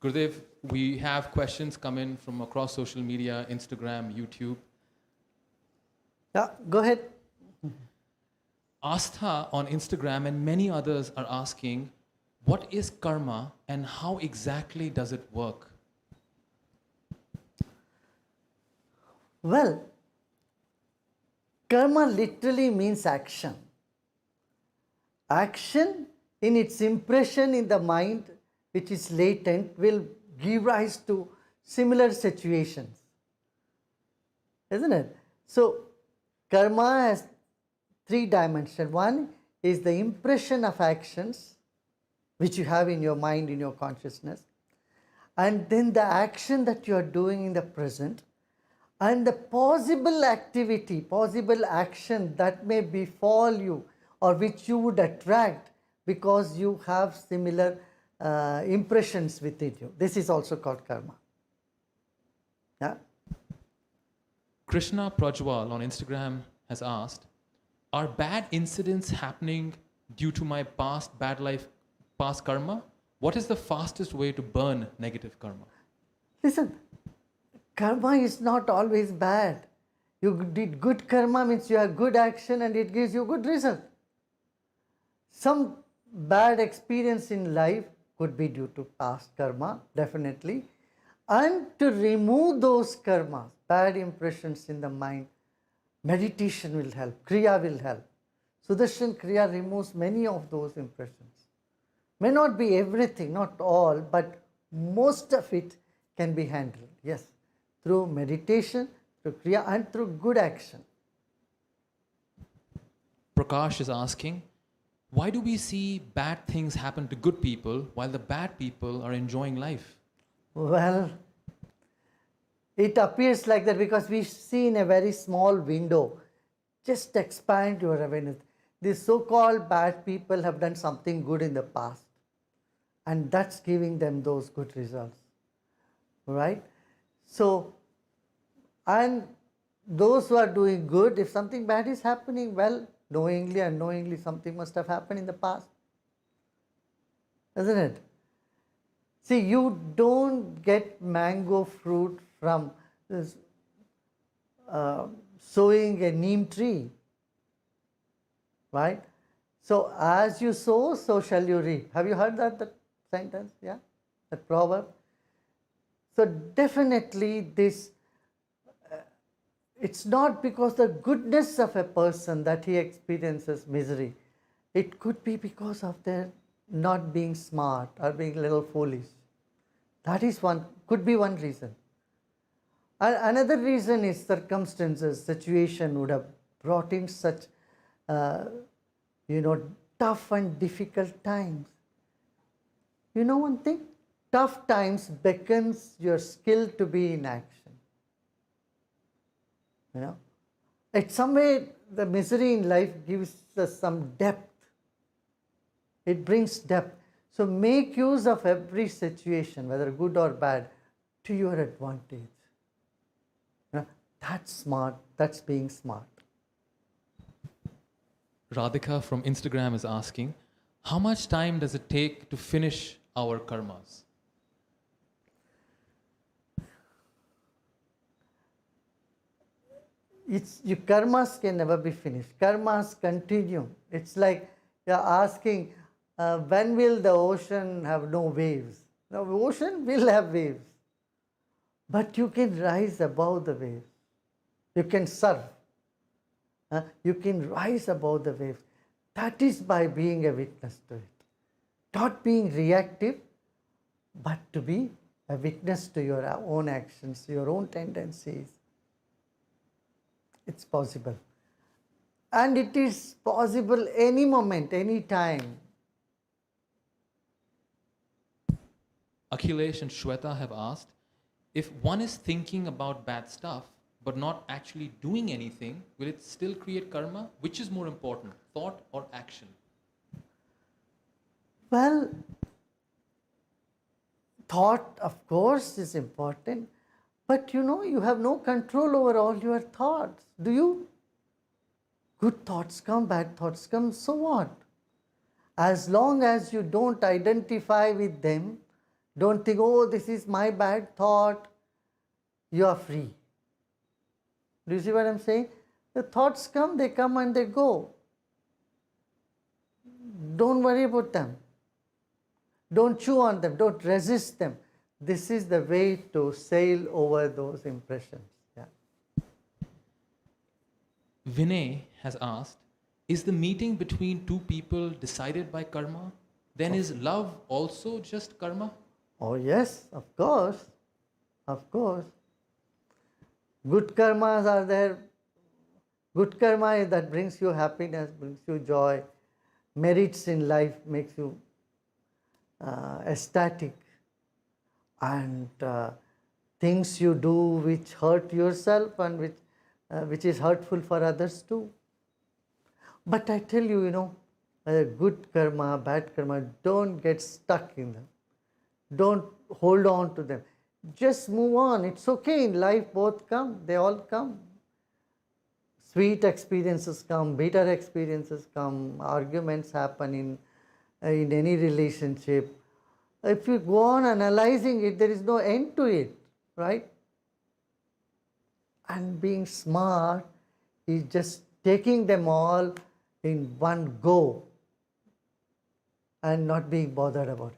Gurudev, we have questions come in from across social media, Instagram, YouTube. Yeah, go ahead. Astha on Instagram and many others are asking, what is karma and how exactly does it work? Well, karma literally means action. Action in its impression in the mind, which is latent, will give rise to similar situations. Isn't it? So, karma has three dimensions. One is the impression of actions which you have in your mind, in your consciousness, and then the action that you are doing in the present, and the possible activity, possible action that may befall you or which you would attract because you have similar impressions within you. This is also called karma. Yeah? Krishna Prajwal on Instagram has asked, are bad incidents happening due to my past bad life, past karma? What is the fastest way to burn negative karma? Listen, karma is not always bad. You did good karma means you have good action and it gives you good result. Some bad experience in life could be due to past karma, definitely. And to remove those karmas, bad impressions in the mind, meditation will help, kriya will help. Sudarshan kriya removes many of those impressions. May not be everything, not all, but most of it can be handled, yes, through meditation, through kriya and through good action. Prakash is asking, why do we see bad things happen to good people while the bad people are enjoying life? Well, it appears like that because we see in a very small window. Just expand your awareness. These so-called bad people have done something good in the past, and that's giving them those good results, right? So, and those who are doing good, if something bad is happening, well, knowingly and unknowingly something must have happened in the past, isn't it? See, you don't get mango fruit from this, sowing a neem tree, right? So, as you sow, so shall you reap. Have you heard that sentence? Yeah, that proverb. So, definitely this, it's not because the goodness of a person that he experiences misery. It could be because of their not being smart or being a little foolish. That is one, could be one reason. Another reason is circumstances, situation would have brought in such, tough and difficult times. You know one thing? Tough times beckons your skill to be in action. You know, it's some way the misery in life gives us some depth. It brings depth. So make use of every situation, whether good or bad, to your advantage. You know, that's smart. That's being smart. Radhika from Instagram is asking, how much time does it take to finish our karmas? Your karmas can never be finished. Karmas continue. It's like you're asking, when will the ocean have no waves? The ocean will have waves. But you can rise above the waves. You can surf. You can rise above the waves. That is by being a witness to it. Not being reactive, but to be a witness to your own actions, your own tendencies. It's possible. And it is possible any moment, any time. Akhilesh and Shweta have asked, if one is thinking about bad stuff but not actually doing anything, will it still create karma? Which is more important, thought or action? Well, thought, of course, is important, but you have no control over all your thoughts, do you? Good thoughts come, bad thoughts come, so what? As long as you don't identify with them, Don't think, oh, this is my bad thought. You are free. Do you see what I'm saying? The thoughts come, they come and they go. Don't worry about them. Don't chew on them. Don't resist them. This is the way to sail over those impressions. Yeah. Vinay has asked, is the meeting between two people decided by karma? Then is love also just karma? Oh, yes, of course. Of course. Good karmas are there. Good karma is that brings you happiness, brings you joy. Merits in life makes you ecstatic. And things you do which hurt yourself and which is hurtful for others too. But I tell you, good karma, bad karma, don't get stuck in them. Don't hold on to them. Just move on. It's okay. In life, both come. They all come. Sweet experiences come, bitter experiences come, arguments happen in any relationship. If you go on analyzing it, there is no end to it, right? And being smart is just taking them all in one go and not being bothered about it.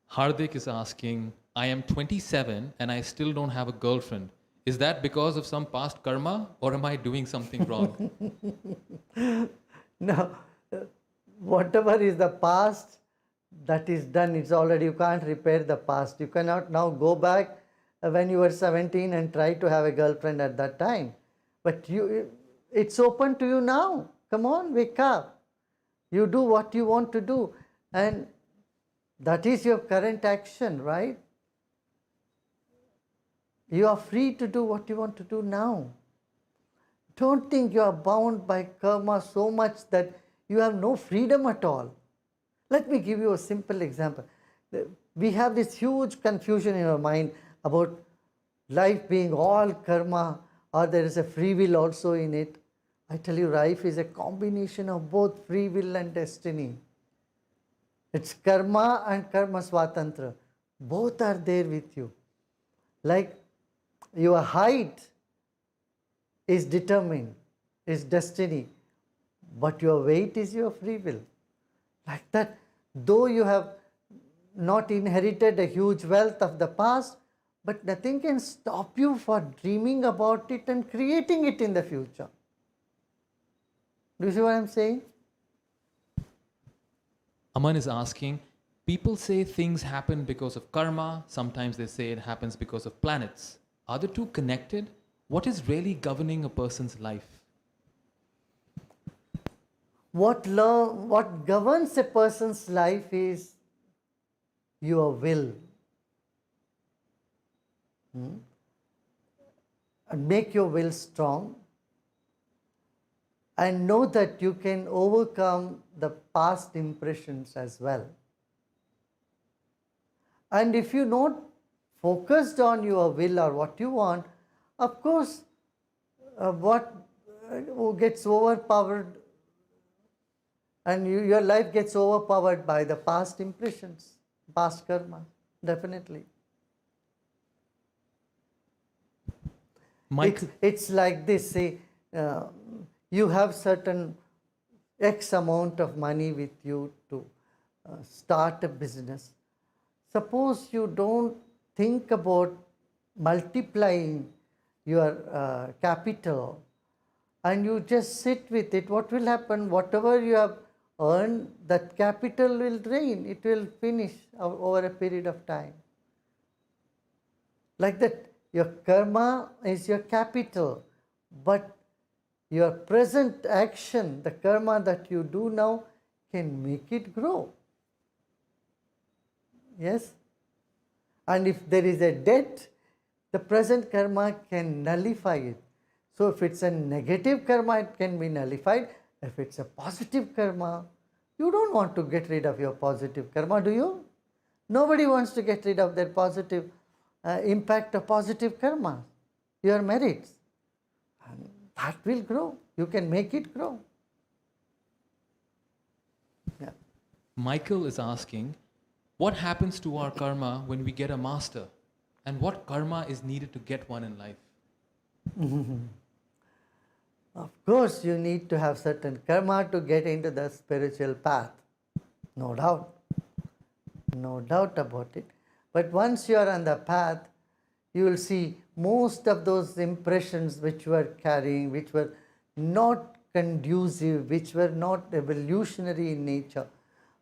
Hardik is asking, I am 27 and I still don't have a girlfriend. Is that because of some past karma or am I doing something wrong? No, whatever is the past, that is done. It's already, you can't repair the past. You cannot now go back when you were 17 and try to have a girlfriend at that time. But it's open to you now. Come on, wake up. You do what you want to do. And that is your current action, right? You are free to do what you want to do now. Don't think you are bound by karma so much that you have no freedom at all. Let me give you a simple example. We have this huge confusion in our mind about life being all karma or there is a free will also in it. I tell you, life is a combination of both free will and destiny. It's karma and karma swatantra. Both are there with you. Like your height is determined, is destiny, but your weight is your free will. Like that, though you have not inherited a huge wealth of the past, but nothing can stop you for dreaming about it and creating it in the future. Do you see what I'm saying? Aman is asking, people say things happen because of karma, sometimes they say it happens because of planets. Are the two connected? What is really governing a person's life? What governs a person's life is your will. And make your will strong and know that you can overcome the past impressions as well. And if you're not focused on your will or what you want, of course, what gets overpowered and your life gets overpowered by the past impressions, past karma, definitely. It's like this, say, you have certain X amount of money with you to start a business. Suppose you don't think about multiplying your capital and you just sit with it, what will happen? Whatever you have earned, that capital will drain. It will finish over a period of time. Like that, your karma is your capital, but your present action, the karma that you do now, can make it grow. Yes? And if there is a debt, the present karma can nullify it. So if it's a negative karma, it can be nullified. If it's a positive karma, you don't want to get rid of your positive karma, do you? Nobody wants to get rid of their positive impact of positive karma, your merits. And that will grow. You can make it grow. Yeah. Michael is asking, What happens to our karma when we get a master? And what karma is needed to get one in life? Of course, you need to have certain karma to get into the spiritual path. No doubt. No doubt about it. But once you are on the path, you will see most of those impressions which you are carrying, which were not conducive, which were not evolutionary in nature,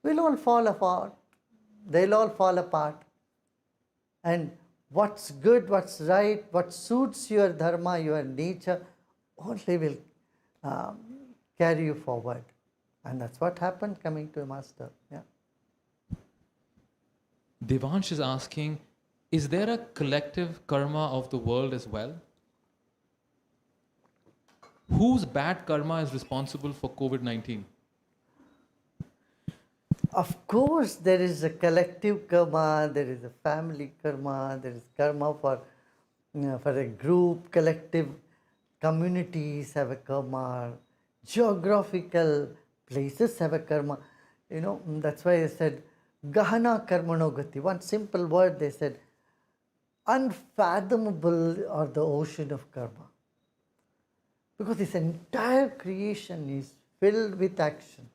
will all fall apart. They'll all fall apart. And what's good, what's right, what suits your dharma, your nature, only will carry you forward. And that's what happened coming to a master. Yeah. Devansh is asking, is there a collective karma of the world as well? Whose bad karma is responsible for COVID-19? Of course, there is a collective karma, there is a family karma, there is karma for, for a group, collective communities have a karma, geographical places have a karma. That's why I said, Gahana karmano gati. One simple word they said, unfathomable are the ocean of karma. Because this entire creation is filled with action.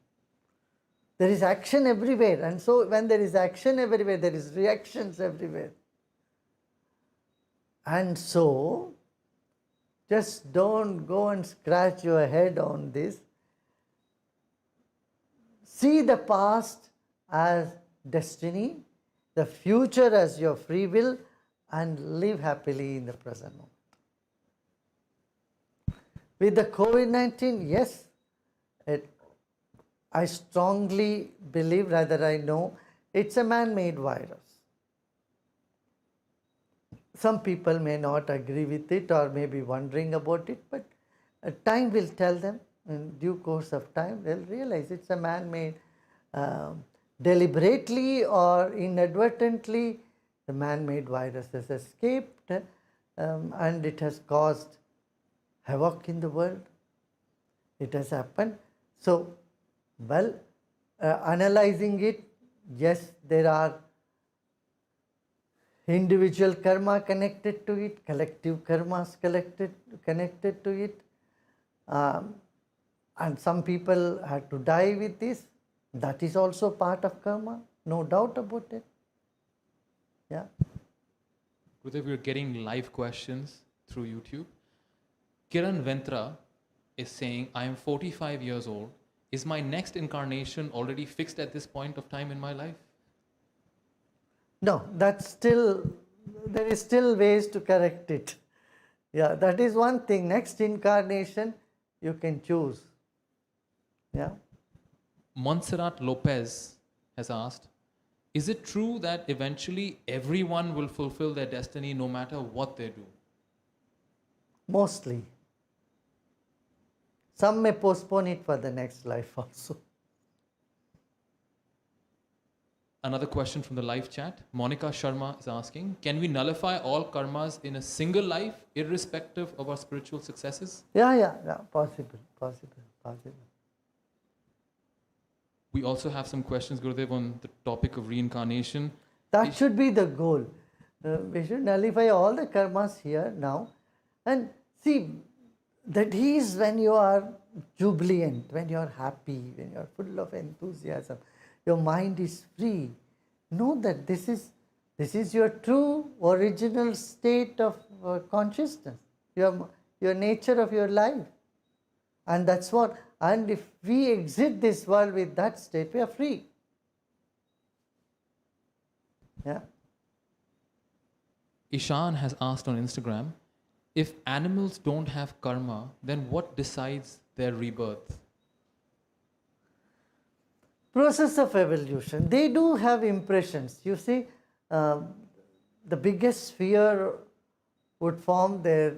There is action everywhere, and so when there is action everywhere, there is reactions everywhere. And so, just don't go and scratch your head on this. See the past as destiny, the future as your free will, and live happily in the present moment. With the COVID-19, yes, I strongly believe, rather I know, it's a man-made virus. Some people may not agree with it or may be wondering about it, but time will tell them. In due course of time, they'll realize it's a man-made, deliberately or inadvertently, the man-made virus has escaped and it has caused havoc in the world. It has happened. So, well, analyzing it, yes, there are individual karma connected to it, collective karmas connected to it, and some people had to die with this. That is also part of karma, no doubt about it. Yeah. Gurudev, we're getting live questions through YouTube. Kiran Ventra is saying, I am 45 years old. Is my next incarnation already fixed at this point of time in my life? No, that's still, there is still ways to correct it. Yeah, that is one thing. Next incarnation, you can choose. Yeah. Montserrat Lopez has asked, is it true that eventually everyone will fulfill their destiny no matter what they do? Mostly. Some may postpone it for the next life also. Another question from the live chat. Monica Sharma is asking, can we nullify all karmas in a single life, irrespective of our spiritual successes? Yeah, possible. We also have some questions, Gurudev, on the topic of reincarnation. That should be the goal. We should nullify all the karmas here now. And see, that is when you are jubilant, when you are happy, when you are full of enthusiasm. Your mind is free. Know that this is your true original state of consciousness, your nature of your life. And that's what, and if we exit this world with that state, we are free. Yeah. Ishan has asked on Instagram, if animals don't have karma, then what decides their rebirth? Process of evolution. They do have impressions. You see, the biggest fear would form their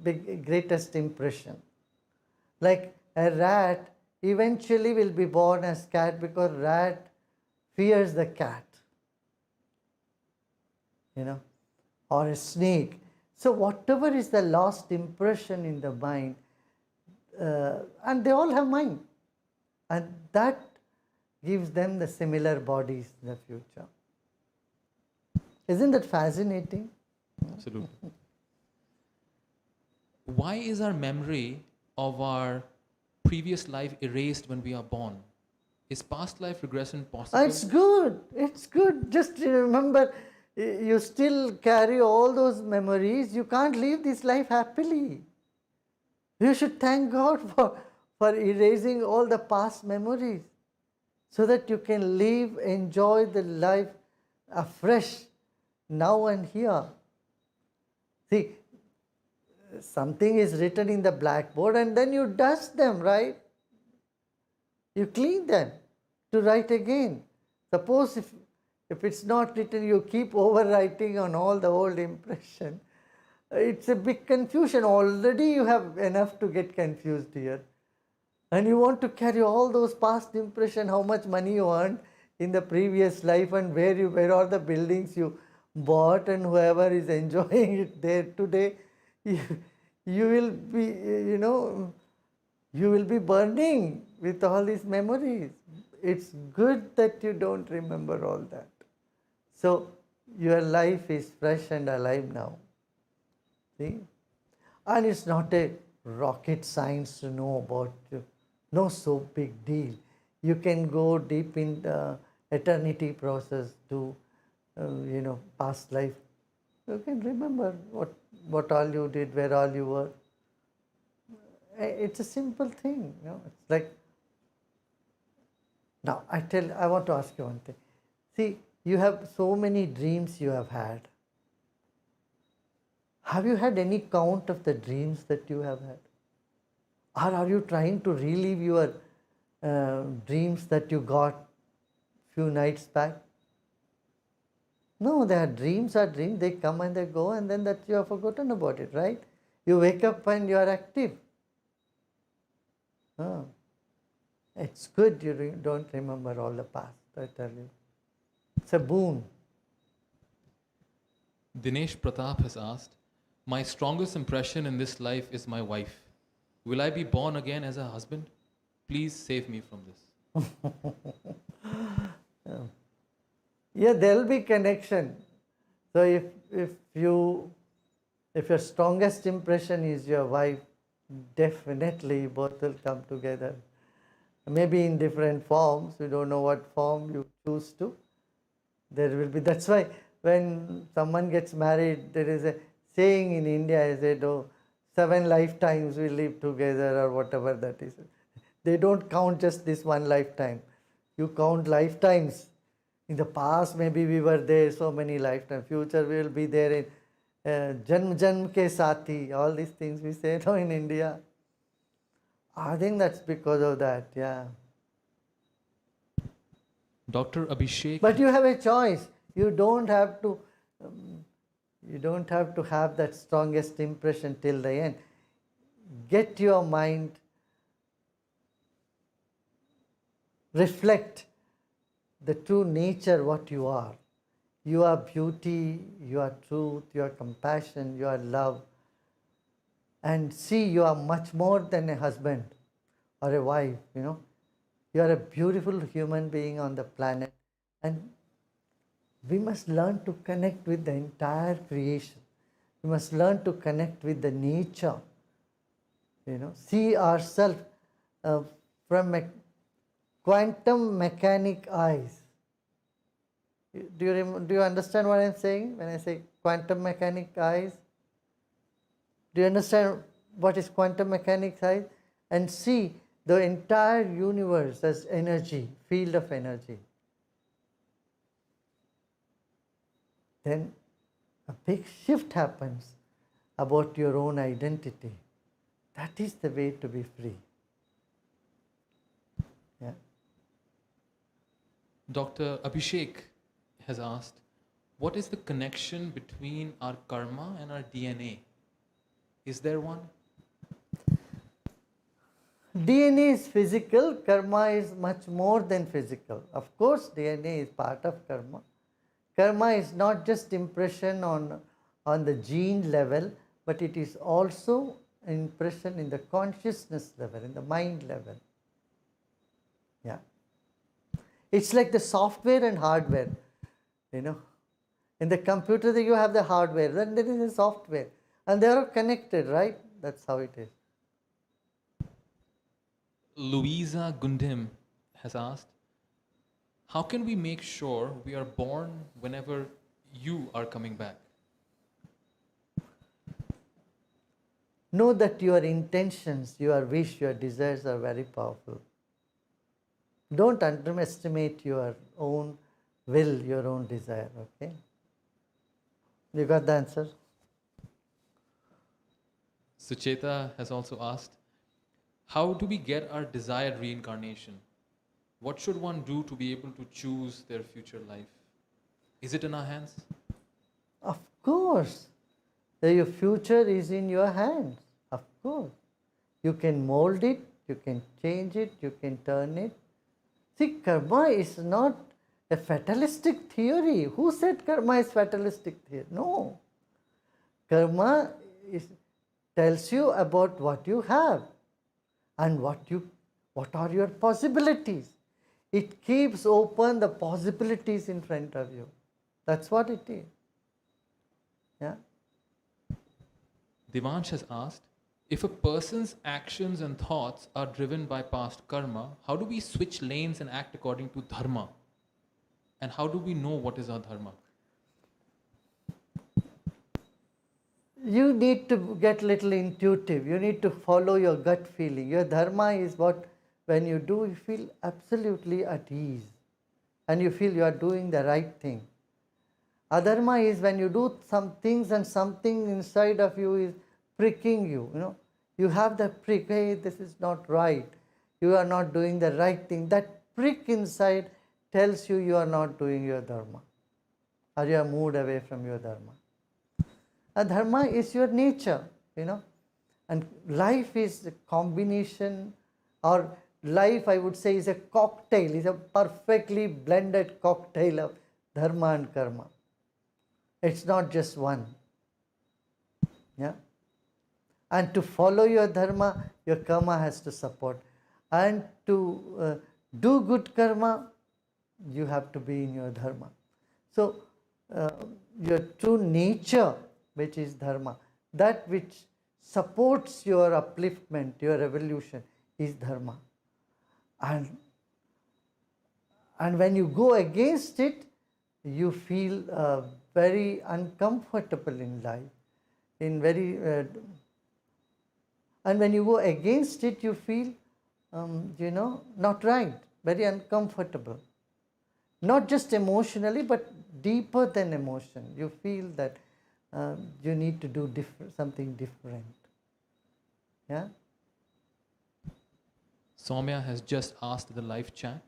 greatest impression. Like a rat eventually will be born as cat because rat fears the cat. Or a snake. So whatever is the lost impression in the mind, and they all have mind, and that gives them the similar bodies in the future. Isn't that fascinating? Absolutely. Why is our memory of our previous life erased when we are born? Is past life regression possible? It's good. It's good. Just remember, you still carry all those memories. You can't live this life happily. You should thank God for erasing all the past memories so that you can live, enjoy the life afresh now and here. See, something is written in the blackboard and then you dust them, right? You clean them to write again. Suppose if it's not written, you keep overwriting on all the old impression. It's a big confusion. Already you have enough to get confused here. And you want to carry all those past impression, how much money you earned in the previous life and where are the buildings you bought and whoever is enjoying it there today, you will be, you will be burning with all these memories. It's good that you don't remember all that. So your life is fresh and alive now. See? And it's not a rocket science to know about you. No so big deal. You can go deep in the eternity process to, past life. You can remember what all you did, where all you were. It's a simple thing. It's like, now I want to ask you one thing. See, you have so many dreams you have had. Have you had any count of the dreams that you have had? Or are you trying to relive your dreams that you got few nights back? No, dreams are dreams. They come and they go, and then that you have forgotten about it, right? You wake up and you are active. Oh, it's good you don't remember all the past, I tell you. It's a boon. Dinesh Pratap has asked, my strongest impression in this life is my wife. Will I be born again as a husband? Please save me from this. Yeah, there will be connection. So if your strongest impression is your wife, definitely both will come together. Maybe in different forms. We don't know what form you choose to. There will be. That's why when someone gets married, there is a saying in India. I said, "Oh, 7 lifetimes we live together," or whatever that is. They don't count just this one lifetime. You count lifetimes. In the past, maybe we were there so many lifetimes. Future, we will be there in Janm Janm ke Saathi. All these things we say no in India. I think that's because of that, yeah. Dr. Abhishek. But you have a choice. You don't have to. You don't have to have that strongest impression till the end. Get your mind, reflect the true nature what you are. You are beauty, you are truth, you are compassion, you are love. And see, you are much more than a husband or a wife, You are a beautiful human being on the planet. And we must learn to connect with the entire creation. We must learn to connect with the nature. See ourselves from a quantum mechanic eyes. Do you understand what I am saying when I say quantum mechanic eyes? Do you understand what is quantum mechanics eyes? And see the entire universe as energy, field of energy. Then a big shift happens about your own identity. That is the way to be free. Yeah. Dr. Abhishek has asked, what is the connection between our karma and our DNA? Is there one? DNA is physical, karma is much more than physical. Of course, DNA is part of karma. Karma is not just impression on the gene level, but it is also impression in the consciousness level, in the mind level. Yeah. It's like the software and hardware, you know. In the computer, you have the hardware, then there is a software, and they are connected, right? That's how it is. Louisa Gundim has asked, how can we make sure we are born whenever you are coming back? Know that your intentions, your wish, your desires are very powerful. Don't underestimate your own will, your own desire, okay? You got the answer? Sucheta has also asked, how do we get our desired reincarnation? What should one do to be able to choose their future life? Is it in our hands? Of course. Your future is in your hands. Of course. You can mold it, you can change it, you can turn it. See, karma is not a fatalistic theory. Who said karma is fatalistic theory? No. Karma tells you about what you have and what are your possibilities. It keeps open the possibilities in front of you. That's what it is. Yeah. Devansh has asked, if a person's actions and thoughts are driven by past karma, how do we switch lanes and act according to dharma? And how do we know what is our dharma? You need to get little intuitive. You need to follow your gut feeling. Your dharma is what, when you do, you feel absolutely at ease. And you feel you are doing the right thing. Adharma is when you do some things and something inside of you is pricking you. You know, you have that prick. Hey, this is not right. You are not doing the right thing. That prick inside tells you you are not doing your dharma, or you are moved away from your dharma. Dharma is your nature, you know, and life is a combination, or life, I would say, is a cocktail, is a perfectly blended cocktail of dharma and karma. It's not just one. Yeah. And to follow your dharma, your karma has to support. And to do good karma, you have to be in your dharma. So, your true nature, which is dharma, that which supports your upliftment, your evolution, is dharma. And when you go against it, you feel very uncomfortable in life, and when you go against it, you feel, not right, very uncomfortable. Not just emotionally, but deeper than emotion. You feel that you need to do something different. Yeah. Soumya has just asked the live chat,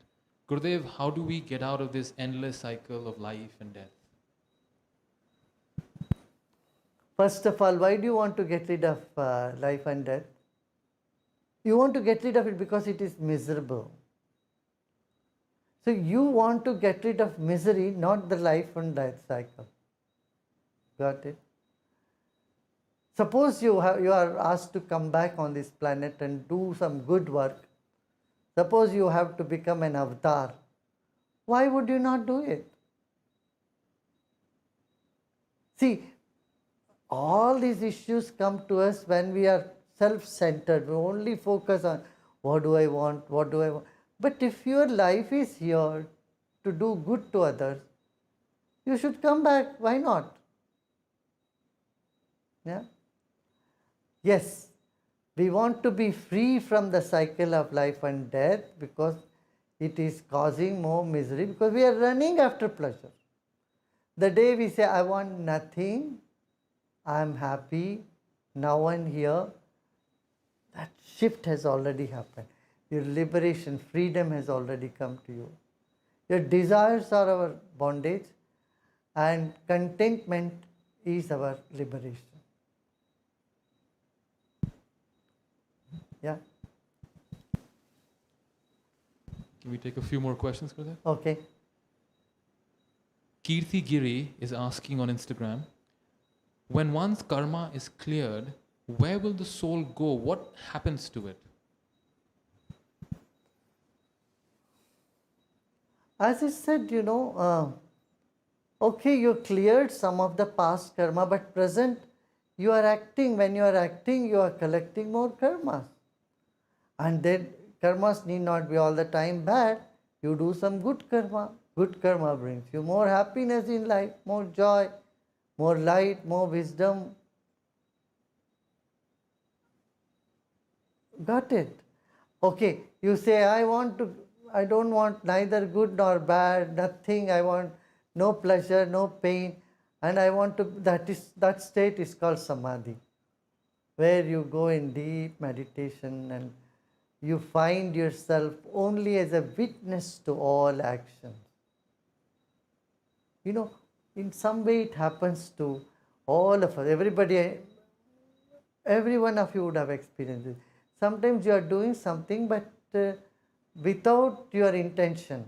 Gurudev, how do we get out of this endless cycle of life and death? First of all, why do you want to get rid of life and death? You want to get rid of it because it is miserable. So you want to get rid of misery, not the life and death cycle. Got it? Suppose you are asked to come back on this planet and do some good work. Suppose you have to become an avatar. Why would you not do it? See, all these issues come to us when we are self-centered. We only focus on what do I want, what do I want. But if your life is here to do good to others, you should come back. Why not? Yeah. Yes, we want to be free from the cycle of life and death because it is causing more misery, because we are running after pleasure. The day we say, I want nothing, I am happy, now and here, that shift has already happened. Your liberation, freedom has already come to you. Your desires are our bondage, and contentment is our liberation. Yeah. Can we take a few more questions, Gurudev? Okay. Kirti Giri is asking on Instagram, when one's karma is cleared, where will the soul go? What happens to it? as I said, okay, you cleared some of the past karma, but present you are acting. When you are acting, you are collecting more karmas. And then karmas need not be all the time bad. You do some good karma. Good karma brings you more happiness in life, more joy, more light, more wisdom. Got it? Okay, you say, I don't want neither good nor bad, nothing. I want no pleasure, no pain. And I want to, that state is called samadhi, where you go in deep meditation and you find yourself only as a witness to all actions. In some way it happens to all of us. Every one of you would have experienced it. Sometimes you are doing something, but without your intention.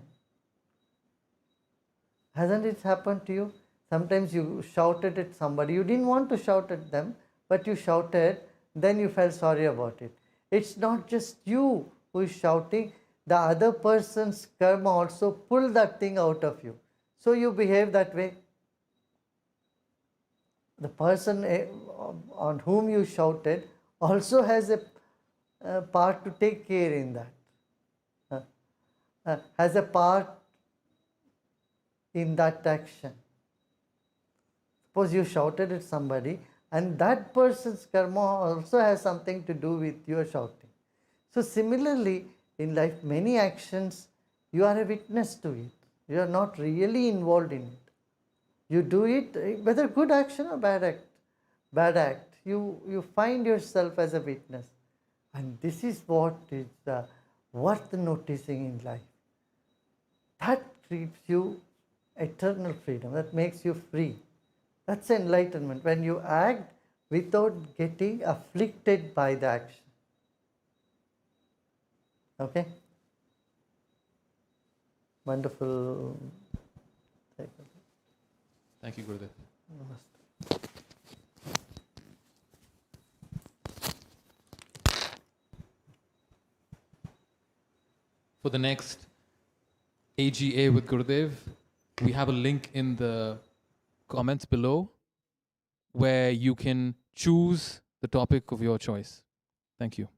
Hasn't it happened to you? Sometimes you shouted at somebody. You didn't want to shout at them, but you shouted, then you felt sorry about it. It's not just you who is shouting, the other person's karma also pull that thing out of you. So you behave that way. The person on whom you shouted also has a part to take care in that, has a part in that action. Suppose you shouted at somebody and that person's karma also has something to do with your shouting. So similarly, in life, many actions, you are a witness to it. You are not really involved in it. You do it, whether good action or bad act, you find yourself as a witness. And this is what is worth noticing in life. That gives you eternal freedom, that makes you free. That's enlightenment, when you act without getting afflicted by the action. Okay? Wonderful. Thank you, Gurudev. Namaste. For the next AGA with Gurudev, we have a link in the comments below where you can choose the topic of your choice. Thank you.